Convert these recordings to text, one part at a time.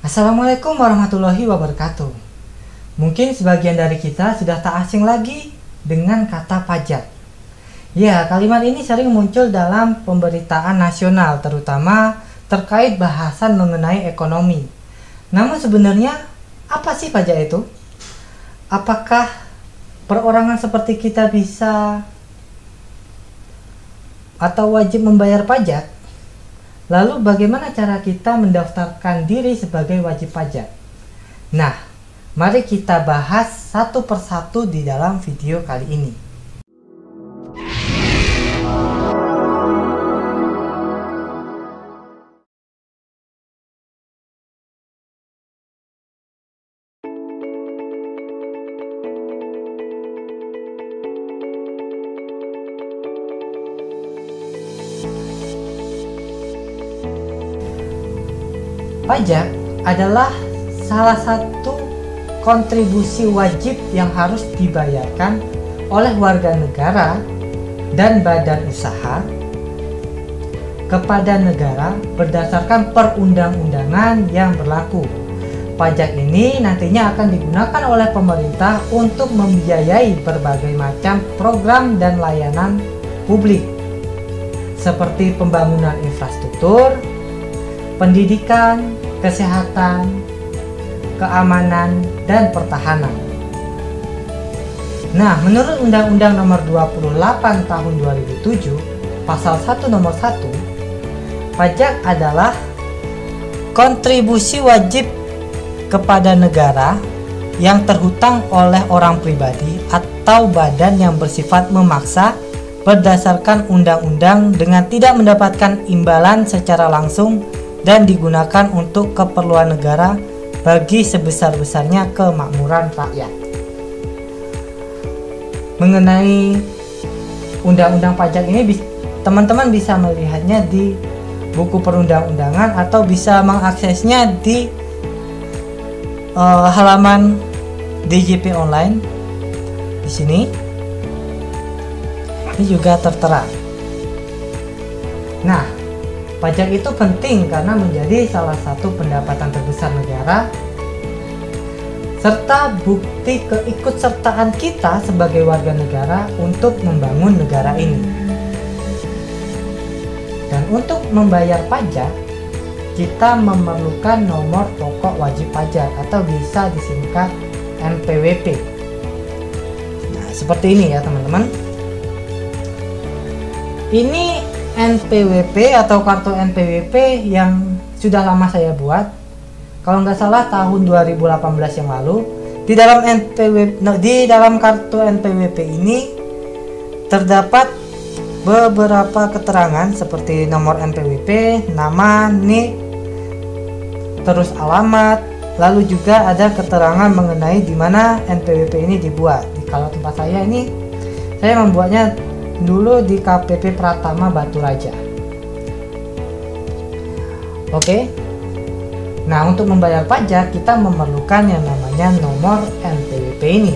Assalamualaikum warahmatullahi wabarakatuh. Mungkin sebagian dari kita sudah tak asing lagi dengan kata pajak. Ya, kalimat ini sering muncul dalam pemberitaan nasional, terutama terkait bahasan mengenai ekonomi. Namun sebenarnya, apa sih pajak itu? Apakah perorangan seperti kita bisa atau wajib membayar pajak? Lalu bagaimana cara kita mendaftarkan diri sebagai wajib pajak? Nah, mari kita bahas satu persatu di dalam video kali ini. Pajak adalah salah satu kontribusi wajib yang harus dibayarkan oleh warga negara dan badan usaha kepada negara berdasarkan perundang-undangan yang berlaku. Pajak ini nantinya akan digunakan oleh pemerintah untuk membiayai berbagai macam program dan layanan publik seperti pembangunan infrastruktur, pendidikan, kesehatan, keamanan, dan pertahanan. Nah, menurut Undang-Undang Nomor 28 Tahun 2007, Pasal 1 Nomor 1, pajak adalah kontribusi wajib kepada negara yang terhutang oleh orang pribadi atau badan yang bersifat memaksa berdasarkan undang-undang dengan tidak mendapatkan imbalan secara langsung dan digunakan untuk keperluan negara bagi sebesar-besarnya kemakmuran rakyat. Mengenai undang-undang pajak ini, teman-teman bisa melihatnya di buku perundang-undangan atau bisa mengaksesnya di halaman DJP online. Di sini ini juga tertera. Nah, pajak itu penting karena menjadi salah satu pendapatan terbesar negara serta bukti keikutsertaan kita sebagai warga negara untuk membangun negara ini. Dan untuk membayar pajak, kita memerlukan nomor pokok wajib pajak atau bisa disingkat NPWP. Nah, seperti ini ya teman-teman. Ini NPWP atau kartu NPWP yang sudah lama saya buat, kalau nggak salah tahun 2018 yang lalu. Di dalam kartu NPWP ini terdapat beberapa keterangan seperti nomor NPWP, nama, NIK, terus alamat, lalu juga ada keterangan mengenai di mana NPWP ini dibuat. Kalau tempat saya ini, saya membuatnya dulu di KPP Pratama Batu Raja. Oke. Nah, untuk membayar pajak kita memerlukan yang namanya nomor NPWP ini.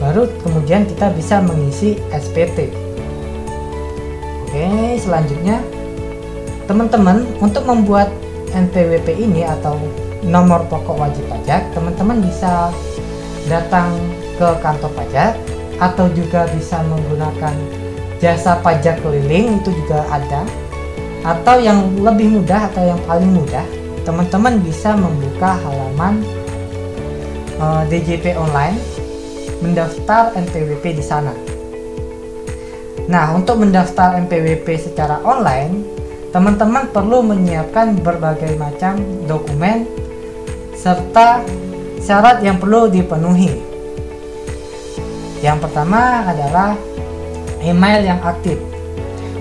Baru kemudian kita bisa mengisi SPT. Oke, selanjutnya teman-teman untuk membuat NPWP ini atau nomor pokok wajib pajak, teman-teman bisa datang ke kantor pajak atau juga bisa menggunakan jasa pajak keliling, itu juga ada. Atau yang lebih mudah atau yang paling mudah, teman-teman bisa membuka halaman DJP online, mendaftar NPWP di sana. Nah, untuk mendaftar NPWP secara online, teman-teman perlu menyiapkan berbagai macam dokumen serta syarat yang perlu dipenuhi. Yang pertama adalah email yang aktif.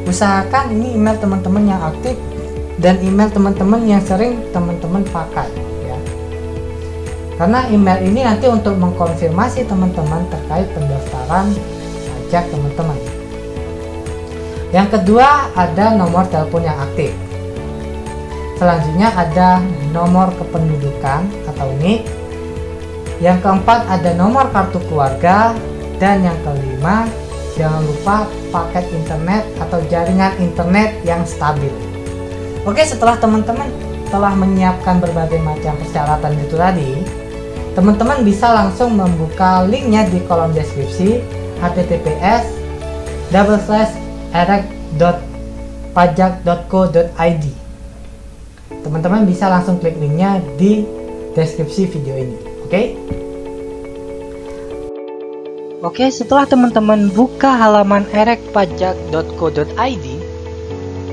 Usahakan ini email teman-teman yang aktif dan email teman-teman yang sering teman-teman pakai ya. Karena email ini nanti untuk mengkonfirmasi teman-teman terkait pendaftaran pajak teman-teman. Yang kedua ada nomor telepon yang aktif. Selanjutnya ada nomor kependudukan atau NIK. Yang keempat ada nomor kartu keluarga. Dan yang kelima, jangan lupa paket internet atau jaringan internet yang stabil. Oke, setelah teman-teman telah menyiapkan berbagai macam persyaratan itu tadi, teman-teman bisa langsung membuka linknya di kolom deskripsi, https://erek.pajak.co.id. Teman-teman bisa langsung klik linknya di deskripsi video ini. Oke, setelah teman-teman buka halaman erekpajak.co.id,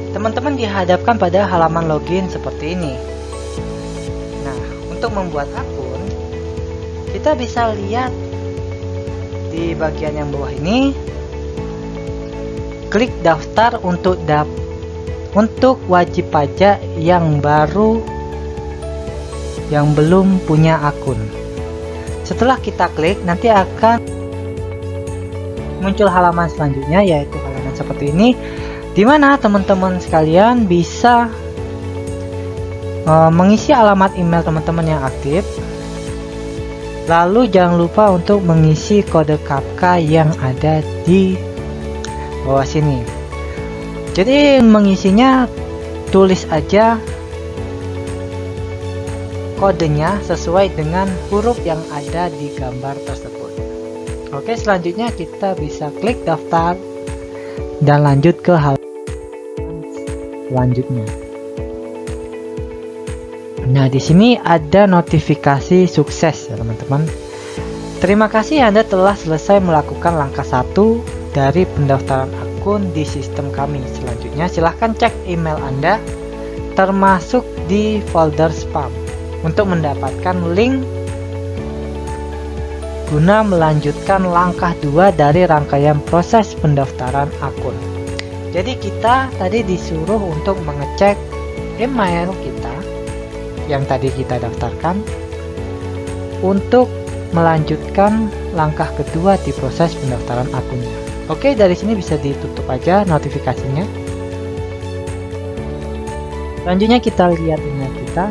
teman-teman dihadapkan pada halaman login seperti ini. Nah, untuk membuat akun, kita bisa lihat di bagian yang bawah ini, klik daftar untuk wajib pajak yang baru yang belum punya akun. Setelah kita klik, nanti akan muncul halaman selanjutnya, yaitu halaman seperti ini, di mana teman-teman sekalian bisa mengisi alamat email teman-teman yang aktif. Lalu jangan lupa untuk mengisi kode CAPTCHA yang ada di bawah sini. Jadi mengisinya, tulis aja kodenya sesuai dengan huruf yang ada di gambar tersebut. Oke, selanjutnya kita bisa klik daftar dan lanjut ke halaman selanjutnya. Nah, di sini ada notifikasi sukses ya teman-teman. Terima kasih Anda telah selesai melakukan langkah 1 dari pendaftaran akun di sistem kami. Selanjutnya silahkan cek email Anda termasuk di folder spam untuk mendapatkan link guna melanjutkan langkah 2 dari rangkaian proses pendaftaran akun. Jadi kita tadi disuruh untuk mengecek email kita yang tadi kita daftarkan untuk melanjutkan langkah kedua di proses pendaftaran akunnya. Oke, dari sini bisa ditutup aja notifikasinya. Selanjutnya kita lihat email kita.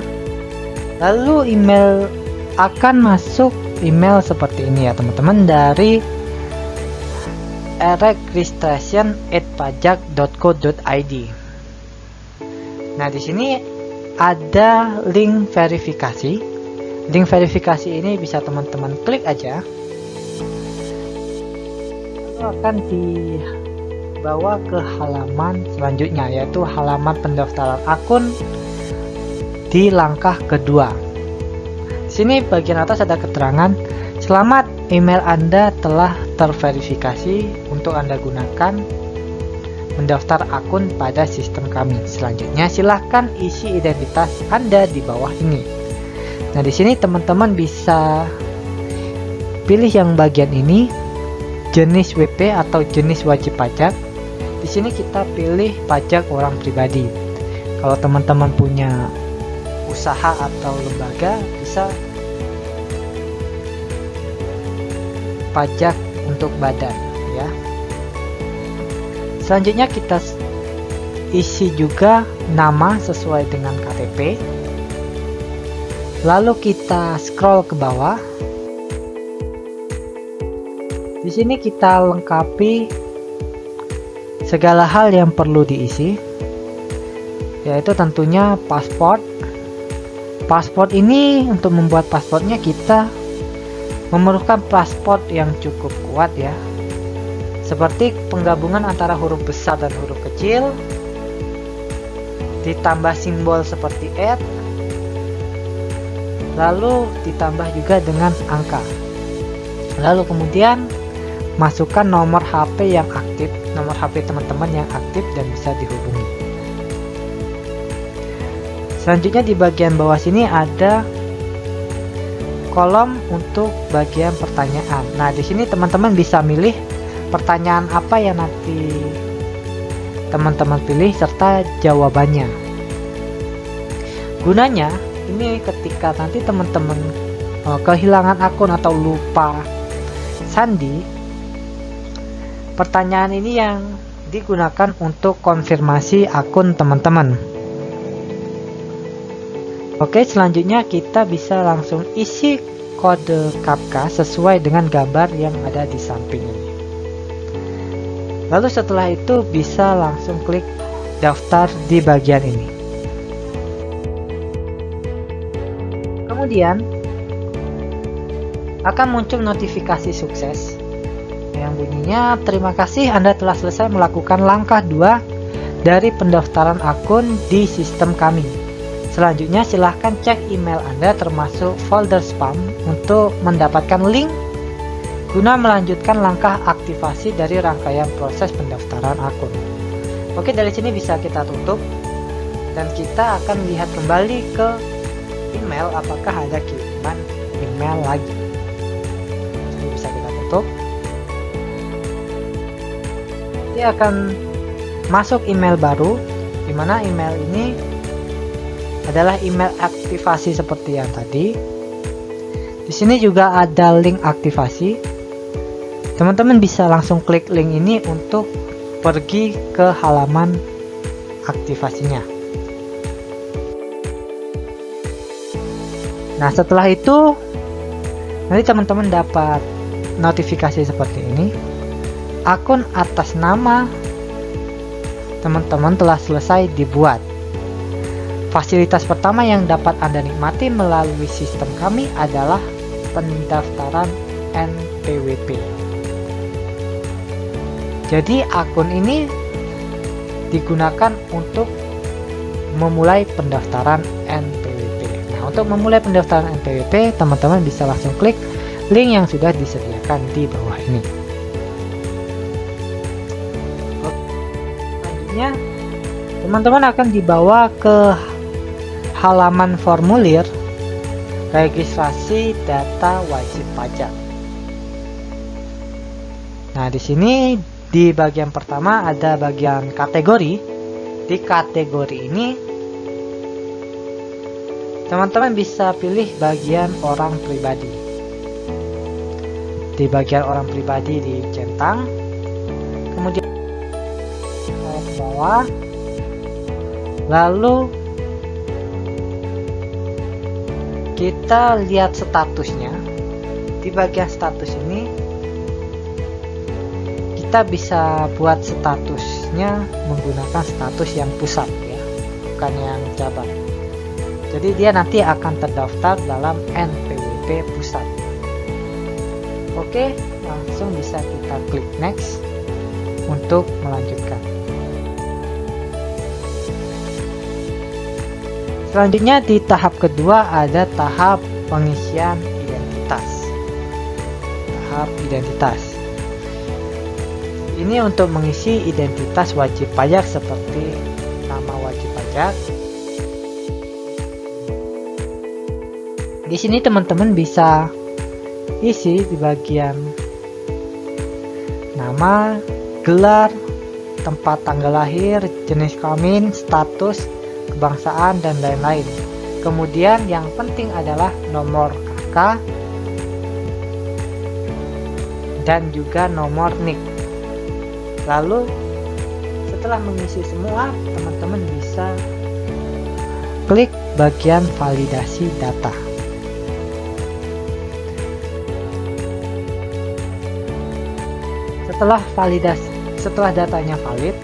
Lalu email akan masuk email seperti ini ya teman-teman, dari erekregistration@pajak.co.id. Nah, di sini ada link verifikasi. Link verifikasi ini bisa teman-teman klik aja. Lalu akan dibawa ke halaman selanjutnya, yaitu halaman pendaftaran akun di langkah kedua. Di sini bagian atas ada keterangan, selamat, email Anda telah terverifikasi untuk Anda gunakan mendaftar akun pada sistem kami. Selanjutnya silahkan isi identitas Anda di bawah ini. Nah, di sini teman-teman bisa pilih yang bagian ini, jenis WP atau jenis wajib pajak. Di sini kita pilih pajak orang pribadi. Kalau teman-teman punya usaha atau lembaga, bisa pajak untuk badan ya. Selanjutnya kita isi juga nama sesuai dengan KTP. Lalu kita scroll ke bawah. Di sini kita lengkapi segala hal yang perlu diisi, yaitu tentunya paspor. Paspor ini, untuk membuat paspornya kita memerlukan paspor yang cukup kuat ya, seperti penggabungan antara huruf besar dan huruf kecil, ditambah simbol seperti @ lalu ditambah juga dengan angka. Lalu kemudian masukkan nomor HP yang aktif, nomor HP teman-teman yang aktif dan bisa dihubungi. Selanjutnya di bagian bawah sini ada kolom untuk bagian pertanyaan. Nah, di sini teman-teman bisa milih pertanyaan apa yang nanti teman-teman pilih serta jawabannya. Gunanya ini ketika nanti teman-teman kehilangan akun atau lupa sandi, pertanyaan ini yang digunakan untuk konfirmasi akun teman-teman. Oke, selanjutnya kita bisa langsung isi kode CAPTCHA sesuai dengan gambar yang ada di samping ini. Lalu setelah itu bisa langsung klik daftar di bagian ini. Kemudian akan muncul notifikasi sukses yang bunyinya, terima kasih Anda telah selesai melakukan langkah 2 dari pendaftaran akun di sistem kami. Selanjutnya silahkan cek email Anda termasuk folder spam untuk mendapatkan link guna melanjutkan langkah aktivasi dari rangkaian proses pendaftaran akun. Oke, dari sini bisa kita tutup dan kita akan lihat kembali ke email apakah ada kiriman email lagi. Jadi bisa kita tutup. Dia akan masuk email baru, di mana email ini adalah email aktivasi seperti yang tadi. Di sini juga ada link aktivasi. Teman-teman bisa langsung klik link ini untuk pergi ke halaman aktivasinya. Nah, setelah itu nanti teman-teman dapat notifikasi seperti ini. Akun atas nama teman-teman telah selesai dibuat. Fasilitas pertama yang dapat Anda nikmati melalui sistem kami adalah pendaftaran NPWP. Jadi akun ini digunakan untuk memulai pendaftaran NPWP. Nah, untuk memulai pendaftaran NPWP, teman-teman bisa langsung klik link yang sudah disediakan di bawah ini. Selanjutnya, teman-teman akan dibawa ke halaman formulir registrasi data wajib pajak. Nah, di sini di bagian pertama ada bagian kategori. Di kategori ini teman-teman bisa pilih bagian orang pribadi. Di bagian orang pribadi dicentang, kemudian ke bawah, lalu kita lihat statusnya. Di bagian status ini kita bisa buat statusnya menggunakan status yang pusat ya, bukan yang cabang. Jadi dia nanti akan terdaftar dalam NPWP pusat. Oke, langsung bisa kita klik next untuk melanjutkan. Selanjutnya di tahap kedua ada tahap pengisian identitas. Tahap identitas. Ini untuk mengisi identitas wajib pajak seperti nama wajib pajak. Di sini teman-teman bisa isi di bagian nama, gelar, tempat tanggal lahir, jenis kelamin, status, kebangsaan, dan lain-lain. Kemudian yang penting adalah nomor KK dan juga nomor NIK. Lalu setelah mengisi semua, teman-teman bisa klik bagian validasi data. Setelah datanya valid,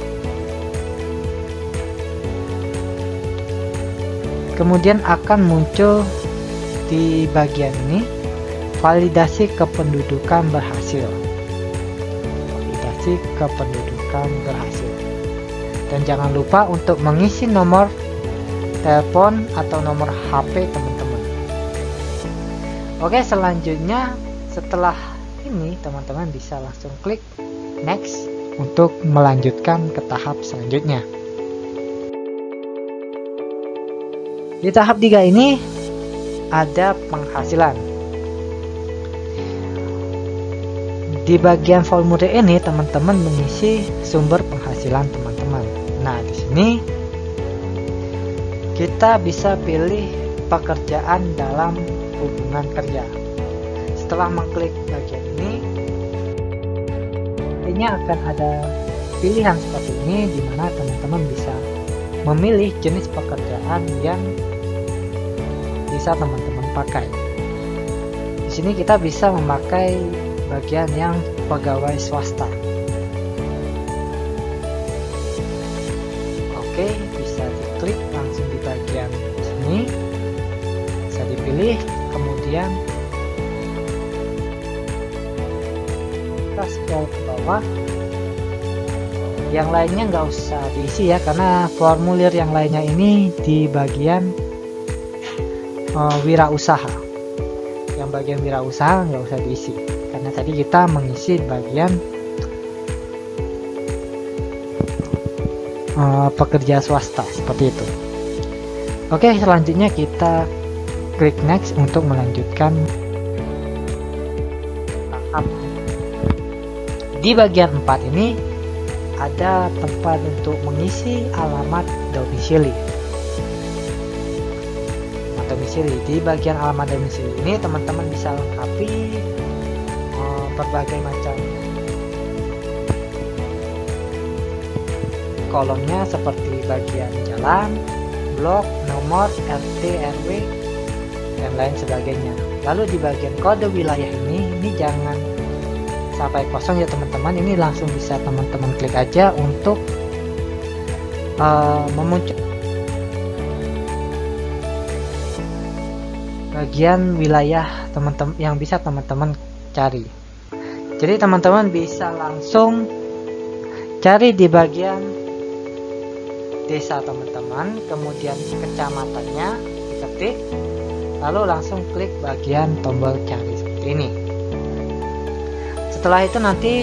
kemudian akan muncul di bagian ini validasi kependudukan berhasil. Validasi kependudukan berhasil. Dan jangan lupa untuk mengisi nomor telepon atau nomor HP teman-teman. Oke, selanjutnya setelah ini teman-teman bisa langsung klik next untuk melanjutkan ke tahap selanjutnya. Di tahap 3 ini ada penghasilan. Di bagian formulir ini teman-teman mengisi sumber penghasilan teman-teman. Nah, di sini kita bisa pilih pekerjaan dalam hubungan kerja. Setelah mengklik bagian ini, nantinya akan ada pilihan seperti ini di mana teman-teman bisa memilih jenis pekerjaan yang bisa teman-teman pakai. Di sini kita bisa memakai bagian yang pegawai swasta. Oke, bisa diklik langsung di bagian sini. Bisa dipilih kemudian kita scroll ke bawah. Yang lainnya nggak usah diisi ya, karena formulir yang lainnya ini di bagian wirausaha. Yang bagian wirausaha nggak usah diisi, karena tadi kita mengisi bagian pekerja swasta seperti itu. Oke, selanjutnya kita klik next untuk melanjutkan tahap. Di bagian 4 ini ada tempat untuk mengisi alamat domisili. Di bagian alamat domisili ini teman-teman bisa lengkapi berbagai macam kolomnya seperti bagian jalan, blok, nomor, RT, RW, dan lain sebagainya. Lalu di bagian kode wilayah ini jangan sampai kosong ya teman-teman. Ini langsung bisa teman-teman klik aja untuk memuncul bagian wilayah teman-teman yang bisa teman-teman cari. Jadi teman-teman bisa langsung cari di bagian desa teman-teman, kemudian kecamatannya diketik, lalu langsung klik bagian tombol cari seperti ini. Setelah itu nanti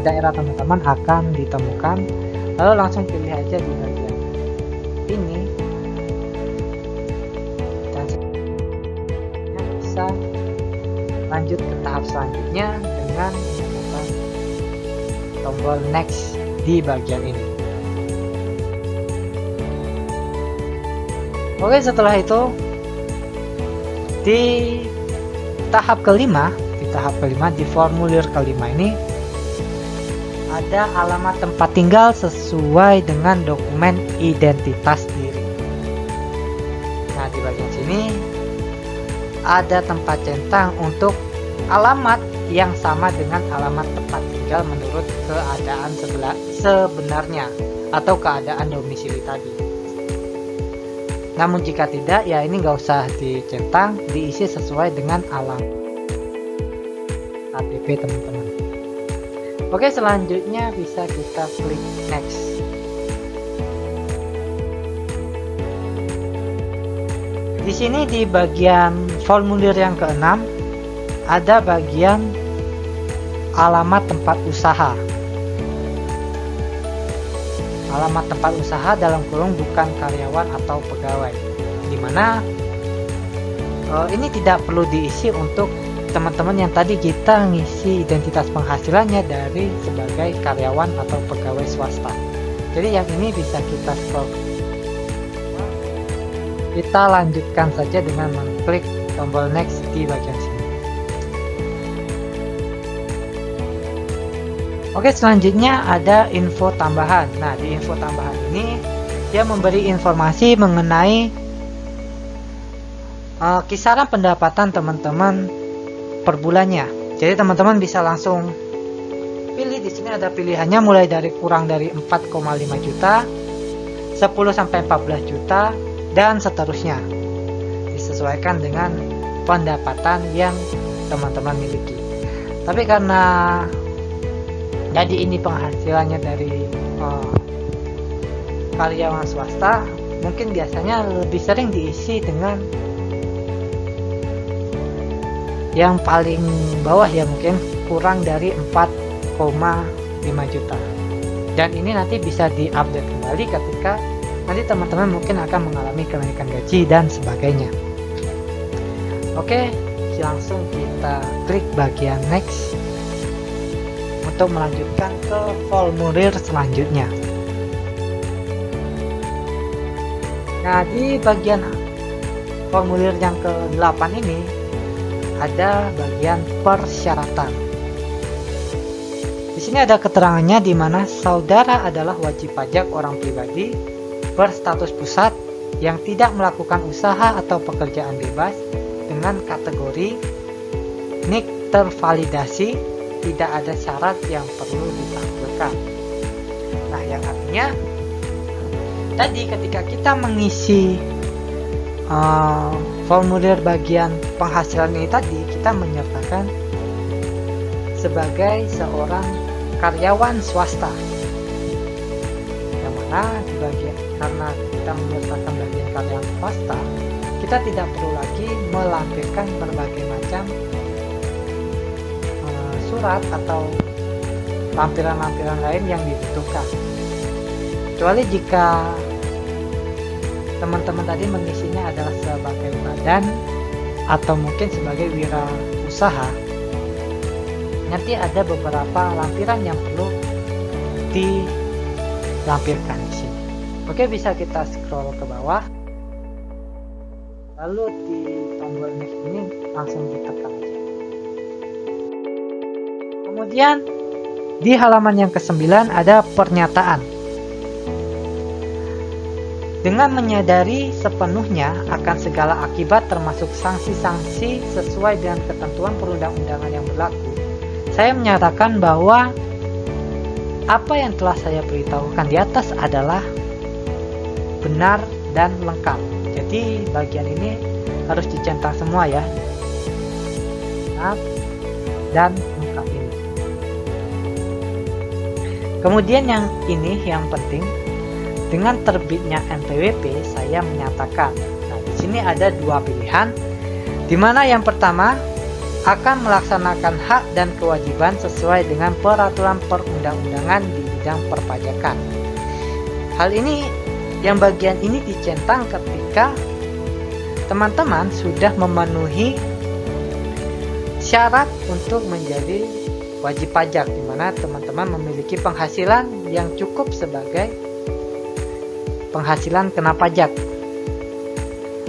daerah teman-teman akan ditemukan, lalu langsung pilih aja di bagian ini dan bisa lanjut ke tahap selanjutnya dengan menekan tombol next di bagian ini. Oke, setelah itu di tahap kelima di formulir kelima ini ada alamat tempat tinggal sesuai dengan dokumen identitas diri. Nah, di bagian sini ada tempat centang untuk alamat yang sama dengan alamat tempat tinggal menurut keadaan sebenarnya atau keadaan domisili tadi. Namun jika tidak, ya ini nggak usah dicentang, diisi sesuai dengan alamat KTP teman-teman. Oke, selanjutnya bisa kita klik next. Di sini di bagian formulir yang keenam ada bagian alamat tempat usaha. Alamat tempat usaha dalam kurung bukan karyawan atau pegawai, dimana ini tidak perlu diisi untuk teman-teman yang tadi kita ngisi identitas penghasilannya dari sebagai karyawan atau pegawai swasta. Jadi yang ini bisa kita scroll. Kita lanjutkan saja dengan mengklik tombol next di bagian sini. Oke, selanjutnya ada info tambahan. Nah, di info tambahan ini dia memberi informasi mengenai kisaran pendapatan teman-teman per bulannya. Jadi teman-teman bisa langsung pilih. Di sini ada pilihannya mulai dari kurang dari 4,5 juta, 10 sampai 14 juta, dan seterusnya. Disesuaikan dengan pendapatan yang teman-teman miliki. Tapi karena jadi ini penghasilannya dari karyawan swasta, mungkin biasanya lebih sering diisi dengan yang paling bawah ya, mungkin kurang dari 4,5 juta. Dan ini nanti bisa diupdate kembali ketika nanti teman-teman mungkin akan mengalami kenaikan gaji dan sebagainya. Oke, langsung kita klik bagian next untuk melanjutkan ke formulir selanjutnya. Nah, di bagian formulir yang ke-8 ini ada bagian persyaratan. Di sini ada keterangannya di mana saudara adalah wajib pajak orang pribadi berstatus pusat yang tidak melakukan usaha atau pekerjaan bebas dengan kategori NIK tervalidasi. Tidak ada syarat yang perlu ditampilkan. Nah, yang artinya tadi ketika kita mengisi formulir bagian penghasilan ini tadi kita menyertakan sebagai seorang karyawan swasta, yang mana di bagian karena kita menyertakan bagian karyawan swasta, kita tidak perlu lagi melampirkan berbagai macam surat atau lampiran-lampiran lain yang dibutuhkan, kecuali jika teman-teman tadi mengisinya adalah sebagai badan atau mungkin sebagai wirausaha. Nanti ada beberapa lampiran yang perlu dilampirkan di sini. Oke, bisa kita scroll ke bawah, lalu di tombol next ini langsung ditekan aja. Kemudian di halaman yang ke-9 ada pernyataan. Dengan menyadari sepenuhnya akan segala akibat termasuk sanksi-sanksi sesuai dengan ketentuan perundang-undangan yang berlaku, saya menyatakan bahwa apa yang telah saya beritahukan di atas adalah benar dan lengkap. Jadi bagian ini harus dicentang semua ya. Benar dan lengkap ini. Kemudian yang ini yang penting, dengan terbitnya NPWP saya menyatakan. Nah, di sini ada dua pilihan, di mana yang pertama akan melaksanakan hak dan kewajiban sesuai dengan peraturan perundang-undangan di bidang perpajakan. Hal ini, yang bagian ini dicentang ketika teman-teman sudah memenuhi syarat untuk menjadi wajib pajak, di mana teman-teman memiliki penghasilan yang cukup sebagai penghasilan kena pajak.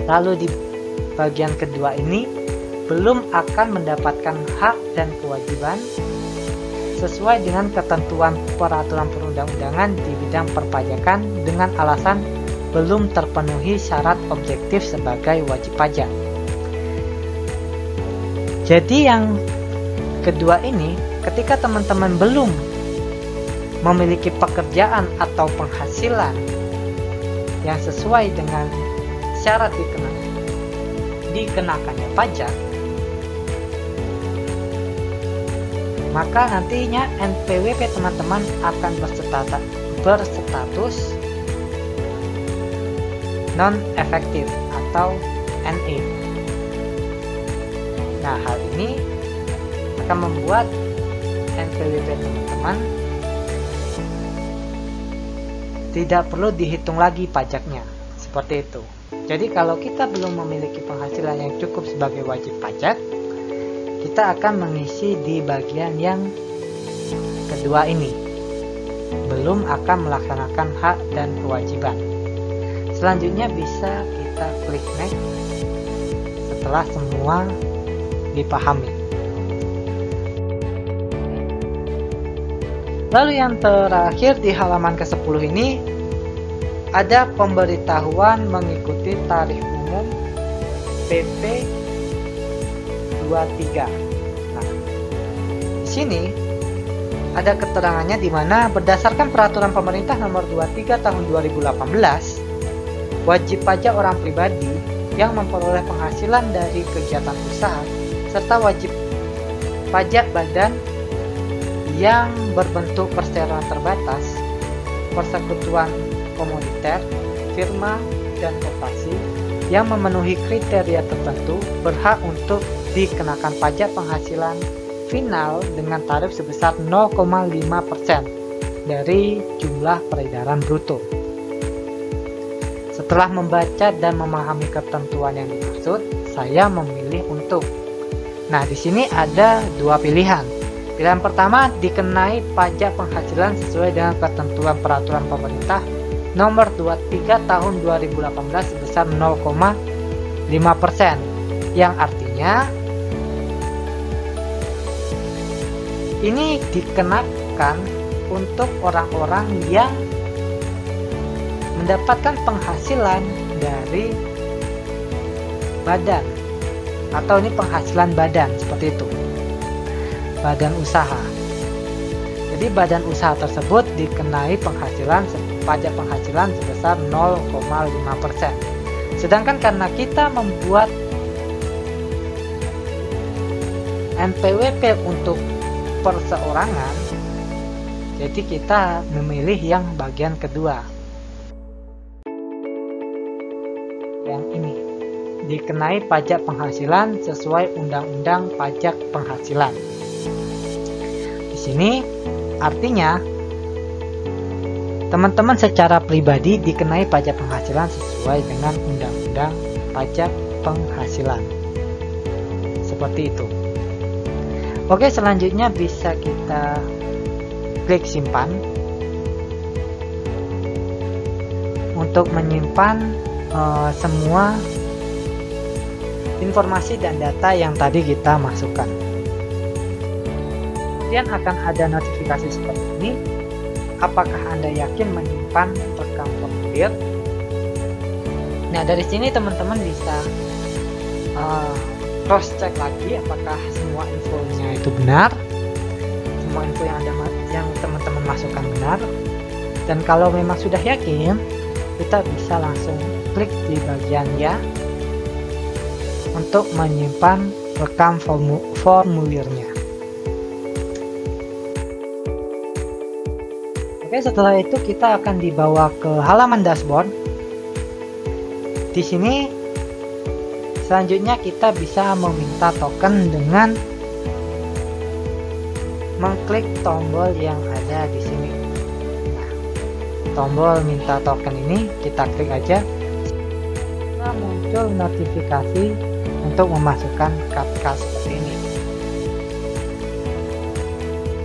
Lalu di bagian kedua ini belum akan mendapatkan hak dan kewajiban sesuai dengan ketentuan peraturan perundang-undangan di bidang perpajakan dengan alasan belum terpenuhi syarat objektif sebagai wajib pajak. Jadi yang kedua ini, ketika teman-teman belum memiliki pekerjaan atau penghasilan yang sesuai dengan syarat dikenakannya pajak, maka nantinya NPWP teman-teman akan berstatus non-efektif atau NE. Nah, hal ini akan membuat NPWP teman-teman tidak perlu dihitung lagi pajaknya, seperti itu. Jadi kalau kita belum memiliki penghasilan yang cukup sebagai wajib pajak, kita akan mengisi di bagian yang kedua ini, belum akan melaksanakan hak dan kewajiban. Selanjutnya bisa kita klik next setelah semua dipahami. Lalu yang terakhir di halaman ke-10 ini ada pemberitahuan mengikuti tarif umum PP 23. Nah, di sini ada keterangannya di mana berdasarkan peraturan pemerintah nomor 23 tahun 2018, wajib pajak orang pribadi yang memperoleh penghasilan dari kegiatan usaha serta wajib pajak badan yang berbentuk perseroan terbatas, persekutuan komoditer, firma, dan koperasi yang memenuhi kriteria tertentu berhak untuk dikenakan pajak penghasilan final dengan tarif sebesar 0,5% dari jumlah peredaran bruto. Setelah membaca dan memahami ketentuan yang dimaksud, saya memilih untuk. Nah, di sini ada dua pilihan. Pilihan pertama, dikenai pajak penghasilan sesuai dengan ketentuan peraturan pemerintah nomor 23 tahun 2018 sebesar 0,5%, yang artinya ini dikenakan untuk orang-orang yang mendapatkan penghasilan dari badan, atau ini penghasilan badan, seperti itu, badan usaha. Jadi badan usaha tersebut dikenai pajak penghasilan sebesar 0,5%. Sedangkan karena kita membuat NPWP untuk perseorangan, jadi kita memilih yang bagian kedua, yang ini, dikenai pajak penghasilan sesuai Undang-Undang Pajak Penghasilan. Di sini artinya teman-teman secara pribadi dikenai pajak penghasilan sesuai dengan Undang-Undang Pajak Penghasilan. Seperti itu. Oke, selanjutnya bisa kita klik simpan untuk menyimpan semua informasi dan data yang tadi kita masukkan. Kemudian akan ada notifikasi seperti ini. Apakah Anda yakin menyimpan rekam formulir? Nah, dari sini teman-teman bisa cross check lagi apakah semua infonya itu benar, semua info yang teman-teman masukkan benar. Dan kalau memang sudah yakin, kita bisa langsung klik di bagian ya untuk menyimpan rekam formulirnya. Oke, setelah itu kita akan dibawa ke halaman dashboard. Di sini selanjutnya kita bisa meminta token dengan mengklik tombol yang ada di sini. Nah, tombol minta token ini kita klik aja. Nah, muncul notifikasi untuk memasukkan KAPKA seperti ini.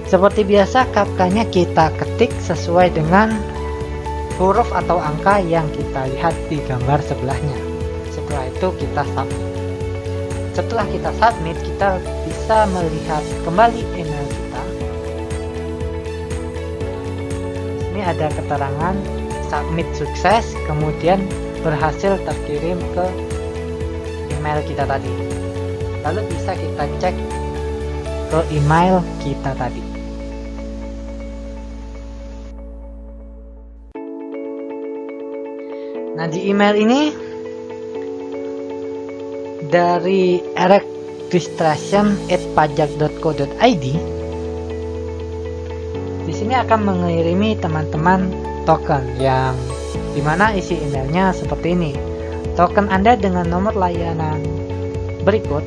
Seperti biasa, KAPKA-nya kita ketik sesuai dengan huruf atau angka yang kita lihat di gambar sebelahnya. Setelah itu kita submit. Setelah kita submit, kita bisa melihat kembali email kita. Ini ada keterangan submit sukses, kemudian berhasil terkirim ke email kita tadi. Lalu bisa kita cek ke email kita tadi. Nah, di email ini dari registration@pajak.co.id, di sini akan mengirimi teman-teman token yang dimana isi emailnya seperti ini. Token Anda dengan nomor layanan berikut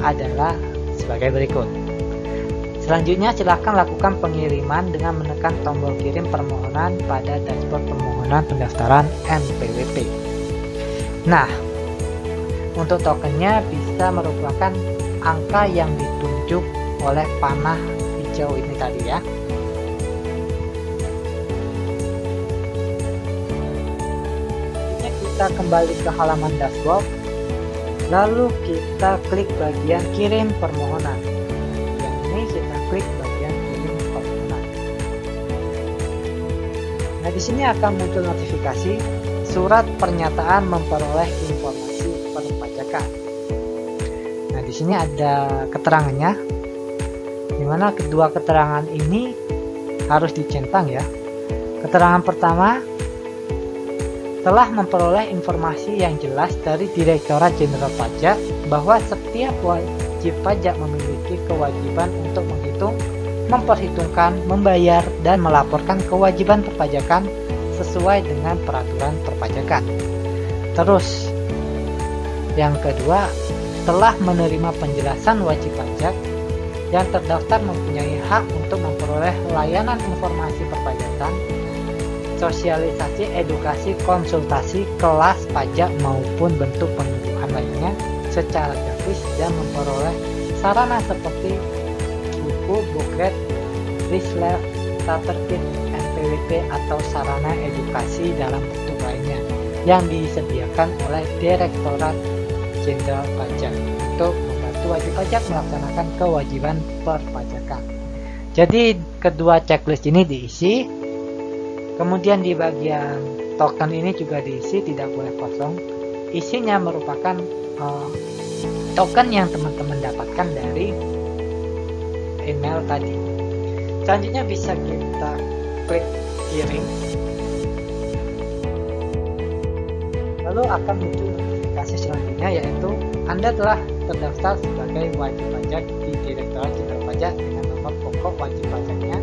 adalah sebagai berikut. Selanjutnya silakan lakukan pengiriman dengan menekan tombol kirim permohonan pada dashboard permohonan pendaftaran NPWP. Nah, untuk tokennya bisa merupakan angka yang ditunjuk oleh panah hijau ini tadi ya. Kita kembali ke halaman dashboard, lalu kita klik bagian kirim permohonan. Yang ini kita klik bagian kirim permohonan. Nah, di sini akan muncul notifikasi surat pernyataan memperoleh informasi perpajakan. Nah, di sini ada keterangannya, di mana kedua keterangan ini harus dicentang ya. Keterangan pertama, telah memperoleh informasi yang jelas dari Direktorat Jenderal Pajak bahwa setiap wajib pajak memiliki kewajiban untuk menghitung, memperhitungkan, membayar, dan melaporkan kewajiban perpajakan sesuai dengan peraturan perpajakan. Terus, yang kedua, telah menerima penjelasan wajib pajak yang terdaftar mempunyai hak untuk memperoleh layanan informasi perpajakan, sosialisasi, edukasi, konsultasi, kelas pajak maupun bentuk penyuluhan lainnya secara gratis dan memperoleh sarana seperti buku, buklet, leaflet, starter kit, NPWP atau sarana edukasi dalam bentuk lainnya yang disediakan oleh Direktorat Jenderal Pajak untuk membantu wajib pajak melaksanakan kewajiban perpajakan. Jadi kedua checklist ini diisi. Kemudian di bagian token ini juga diisi, tidak boleh kosong. Isinya merupakan token yang teman-teman dapatkan dari email tadi. Selanjutnya bisa kita klik kirim. lalu akan muncul notifikasi selanjutnya, yaitu Anda telah terdaftar sebagai wajib pajak di Direktorat Jenderal Pajak dengan nomor pokok wajib pajaknya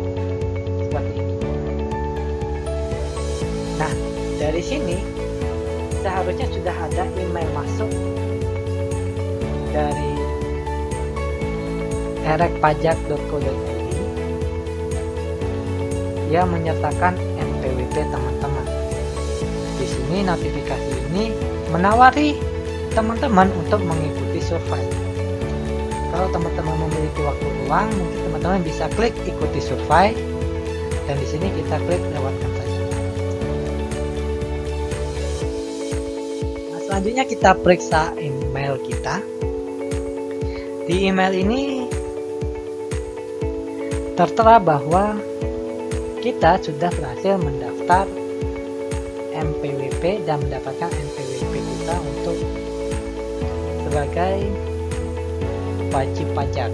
seperti ini. Nah, dari sini seharusnya sudah ada email masuk dari erekpajak.co.id yang menyertakan NPWP teman-teman. Di sini notifikasi ini menawari teman-teman untuk mengikuti survei. Kalau teman-teman memiliki waktu luang, mungkin teman-teman bisa klik ikuti survei, dan di sini kita klik lewatkan saja. Nah, selanjutnya kita periksa email kita. Di email ini tertera bahwa kita sudah berhasil mendaftar NPWP dan mendapatkan NPWP kita untuk sebagai wajib pajak,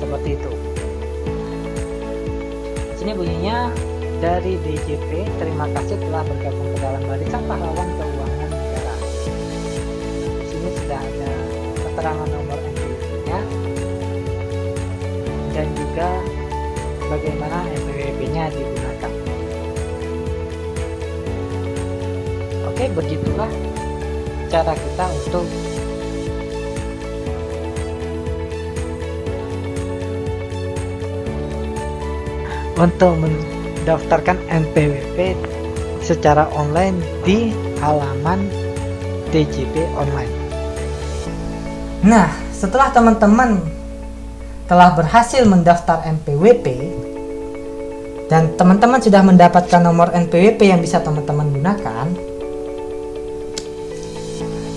seperti itu. Di sini bunyinya, dari DJP terima kasih telah bergabung ke dalam Barisan Pahlawan Keuangan Negara. Di sini sudah ada keterangan nomor NPWP-nya dan juga bagaimana NPWP-nya digunakan. Oke, begitulah cara kita untuk mendaftarkan NPWP secara online di halaman DJP online. Nah, setelah teman-teman telah berhasil mendaftar NPWP dan teman-teman sudah mendapatkan nomor NPWP yang bisa teman-teman gunakan,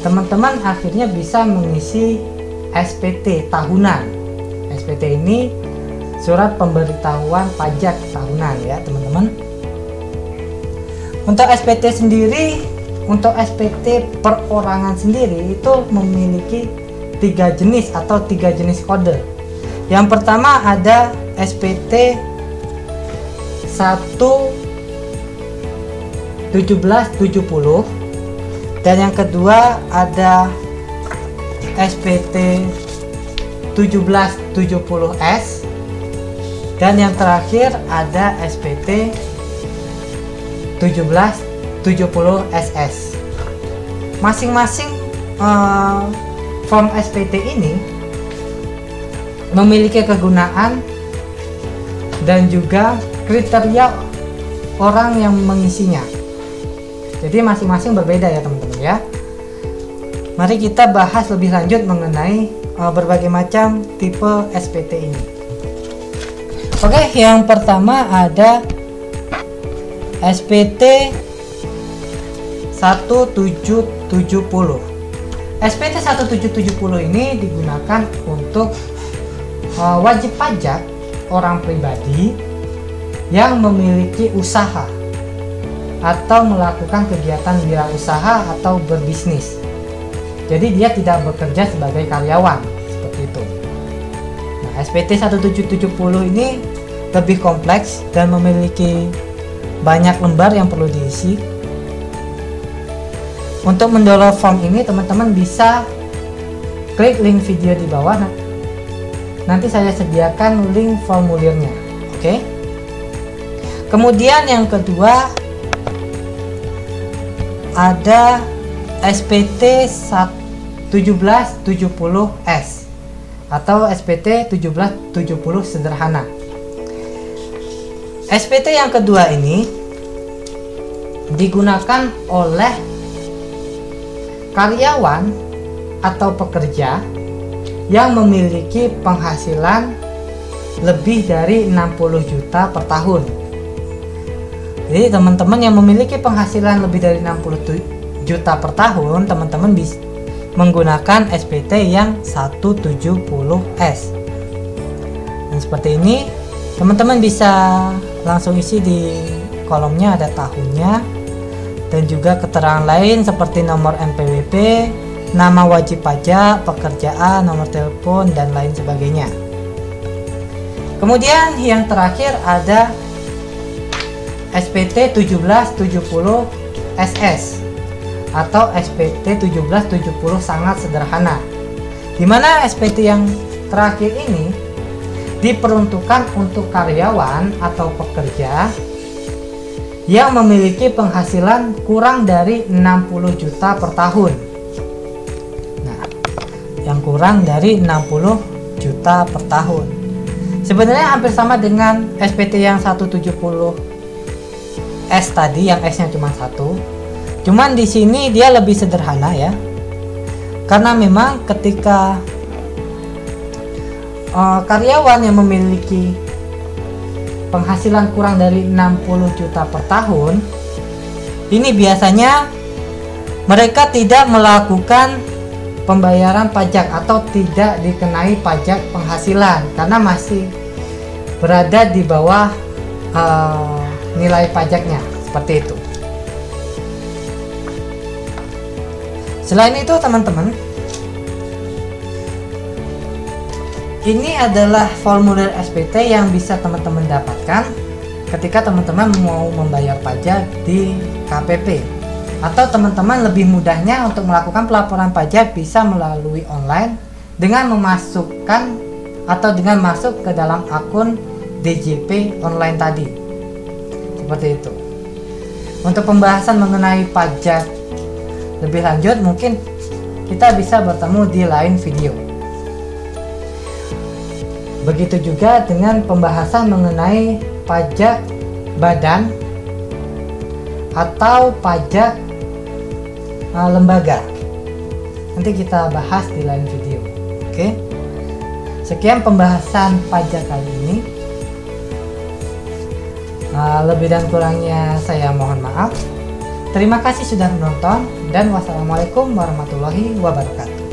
teman-teman akhirnya bisa mengisi SPT tahunan. SPT ini surat pemberitahuan pajak tahunan ya teman-teman. Untuk SPT sendiri, untuk SPT perorangan sendiri itu memiliki 3 jenis atau 3 jenis kode. Yang pertama ada SPT 11770, dan yang kedua ada SPT 1770S, dan yang terakhir ada SPT 1770SS. Masing-masing form SPT ini memiliki kegunaan dan juga kriteria orang yang mengisinya. Jadi masing-masing berbeda ya teman-teman ya. Mari kita bahas lebih lanjut mengenai berbagai macam tipe SPT ini. Oke, yang pertama ada SPT 1770. SPT 1770 ini digunakan untuk wajib pajak orang pribadi yang memiliki usaha atau melakukan kegiatan wirausaha atau berbisnis. Jadi dia tidak bekerja sebagai karyawan, seperti itu. Nah, SPT 1770 ini lebih kompleks dan memiliki banyak lembar yang perlu diisi. Untuk mendownload form ini teman-teman bisa klik link video di bawah. Nanti saya sediakan link formulirnya. Oke. Kemudian yang kedua ada SPT 1770S atau SPT 1770 sederhana. SPT yang kedua ini digunakan oleh karyawan atau pekerja yang memiliki penghasilan lebih dari 60 juta per tahun. Jadi teman-teman yang memiliki penghasilan lebih dari 60 juta per tahun, teman-teman bisa menggunakan SPT yang 170S. Dan seperti ini, teman-teman bisa langsung isi di kolomnya, ada tahunnya dan juga keterangan lain seperti nomor NPWP, nama wajib pajak, pekerjaan, nomor telepon, dan lain sebagainya. Kemudian yang terakhir ada SPT 1770SS atau SPT 1770 sangat sederhana. Dimana SPT yang terakhir ini diperuntukkan untuk karyawan atau pekerja yang memiliki penghasilan kurang dari 60 juta per tahun. Nah, yang kurang dari 60 juta per tahun. Sebenarnya hampir sama dengan SPT yang 170S tadi, yang S-nya cuma 1. Cuman di sini dia lebih sederhana ya. Karena memang ketika karyawan yang memiliki penghasilan kurang dari 60 juta per tahun, ini biasanya mereka tidak melakukan pembayaran pajak atau tidak dikenai pajak penghasilan karena masih berada di bawah nilai pajaknya, seperti itu. Selain itu teman-teman, ini adalah formulir SPT yang bisa teman-teman dapatkan ketika teman-teman mau membayar pajak di KPP. Atau teman-teman lebih mudahnya untuk melakukan pelaporan pajak bisa melalui online dengan memasukkan atau dengan masuk ke dalam akun DJP online tadi. Seperti itu. Untuk pembahasan mengenai pajak lebih lanjut mungkin kita bisa bertemu di lain video. Begitu juga dengan pembahasan mengenai pajak badan atau pajak lembaga. Nanti kita bahas di lain video. Oke. Sekian pembahasan pajak kali ini. Lebih dan kurangnya saya mohon maaf. Terima kasih sudah menonton dan wassalamualaikum warahmatullahi wabarakatuh.